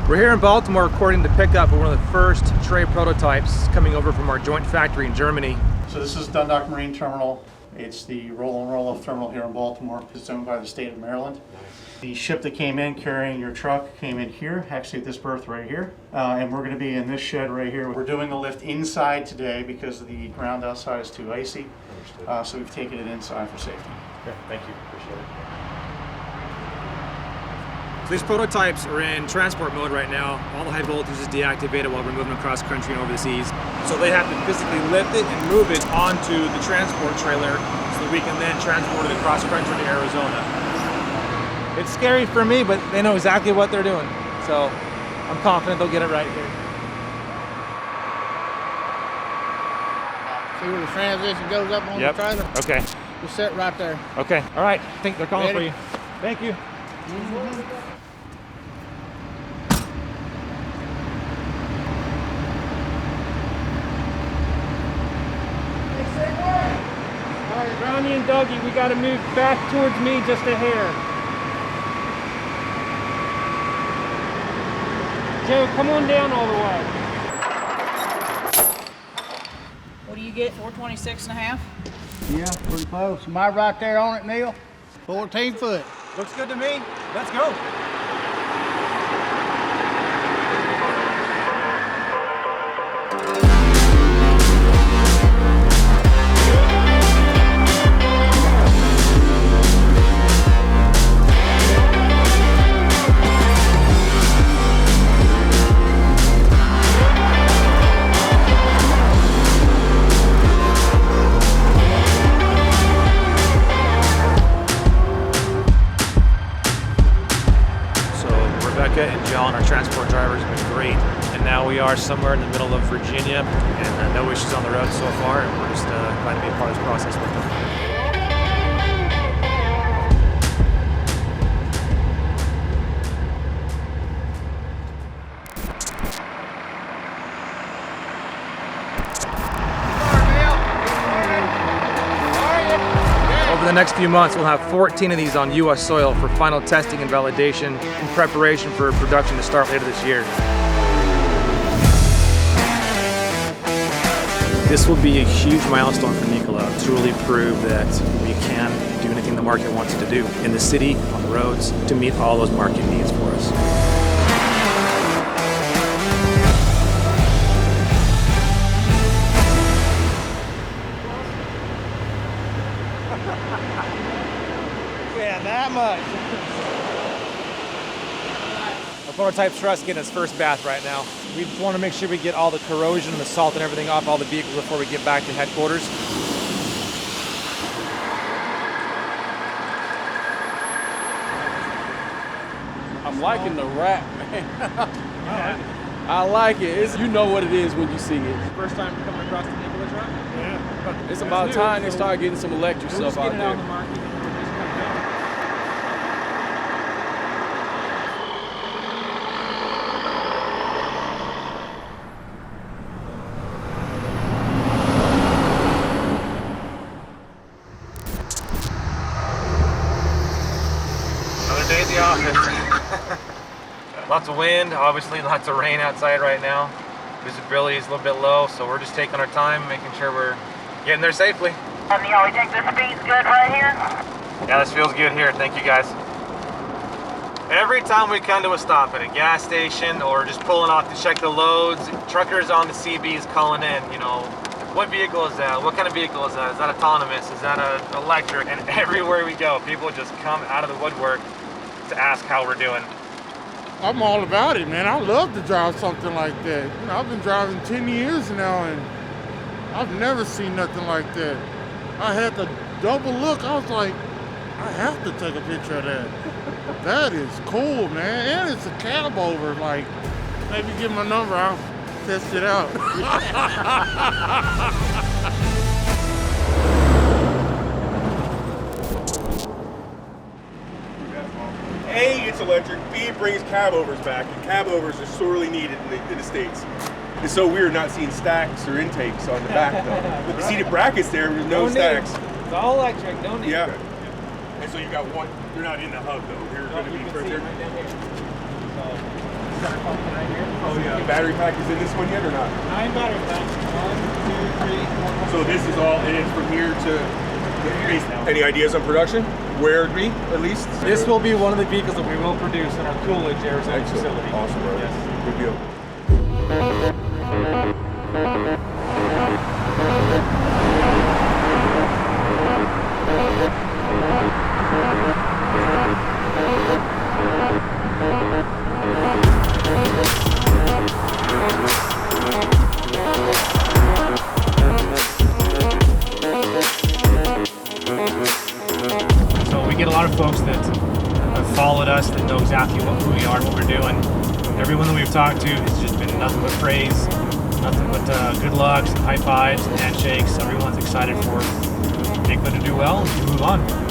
We're here in Baltimore recording the pickup of one of the first Tre prototypes coming over from our joint factory in Germany. So this is Dundalk Marine Terminal. It's the roll and roll-off terminal here in Baltimore. It's owned by the state of Maryland. The ship that came in carrying your truck came in here, actually at this berth right here. And we're going to be in this shed right here. We're doing the lift inside today because the ground outside is too icy. So we've taken it inside for safety. Okay, thank you. Appreciate it. So these prototypes are in transport mode right now. All the high voltage is deactivated while we're moving across country and over the seas. So they have to physically lift it and move it onto the transport trailer so that we can then transport it across country to Arizona. It's scary for me, but they know exactly what they're doing. So I'm confident they'll get it right here. See where the transition goes up on the trailer? Okay. Just sit right there. Okay. All right. I think they're calling for you. Thank you. All right, Ronnie and Dougie, we got to move back towards me just a hair. Joe, come on down all the way. What do you get, 426.5? Yeah, pretty close. Am I right there on it, Neil? 14 foot. Looks good to me. Let's go. And John, our transport drivers, have been great. And now we are somewhere in the middle of Virginia, and no issues on the road so far, and we're just glad to be a part of this process with them. Over the next few months, we'll have 14 of these on U.S. soil for final testing and validation in preparation for production to start later this year. This will be a huge milestone for Nikola to really prove that we can do anything the market wants us to do in the city, on the roads, to meet all those market needs for us. Yeah, that much. Our prototype truck's getting its first bath right now. We want to make sure we get all the corrosion and the salt and everything off all the vehicles before we get back to headquarters. I'm liking the wrap, man. I like it. You know what it is when you see it. First time coming across the Nikola truck? Yeah. It's about time they start getting some electric stuff out there. Another day at the office. Lots of wind, obviously lots of rain outside right now. Visibility is a little bit low, so we're just taking our time, making sure we're getting there safely. Neil, we think this speed's good right here? Yeah, this feels good here. Thank you, guys. Every time we come to a stop at a gas station or just pulling off to check the loads, truckers on the CBs calling in, you know, what vehicle is that? What kind of vehicle is that? Is that autonomous? Is that an electric? And everywhere we go, people just come out of the woodwork to ask how we're doing. I'm all about it, man. I love to drive something like that. You know, I've been driving 10 years now, and I've never seen nothing like that. I had to double look. I was like, I have to take a picture of that. That is cool, man. And it's a cab over. Like, maybe give my number. I'll test it out. brings cab overs back, and cab overs are sorely needed in the States. It's so weird not seeing stacks or intakes on the back though. With the seated brackets there's no stacks. It's all electric, no need. Yeah. And so you got one, you're not in the hub though. You're going to be right there. Right down here. So, start pumping right here. Oh yeah. The battery pack is in this one yet or not? 9 battery packs. 1, 2, 3, 4. So this is all it is from here to any ideas on production? Where it'd be, at least? This will be one of the vehicles that we will produce in our Coolidge, Arizona Excellent. facility. Awesome, bro. Yes. Good deal. So we get a lot of folks that have followed us, that know exactly who we are and what we're doing. Everyone that we've talked to has just been nothing but praise, nothing but good luck, some high fives and handshakes. Everyone's excited for Nikola to do well and to move on.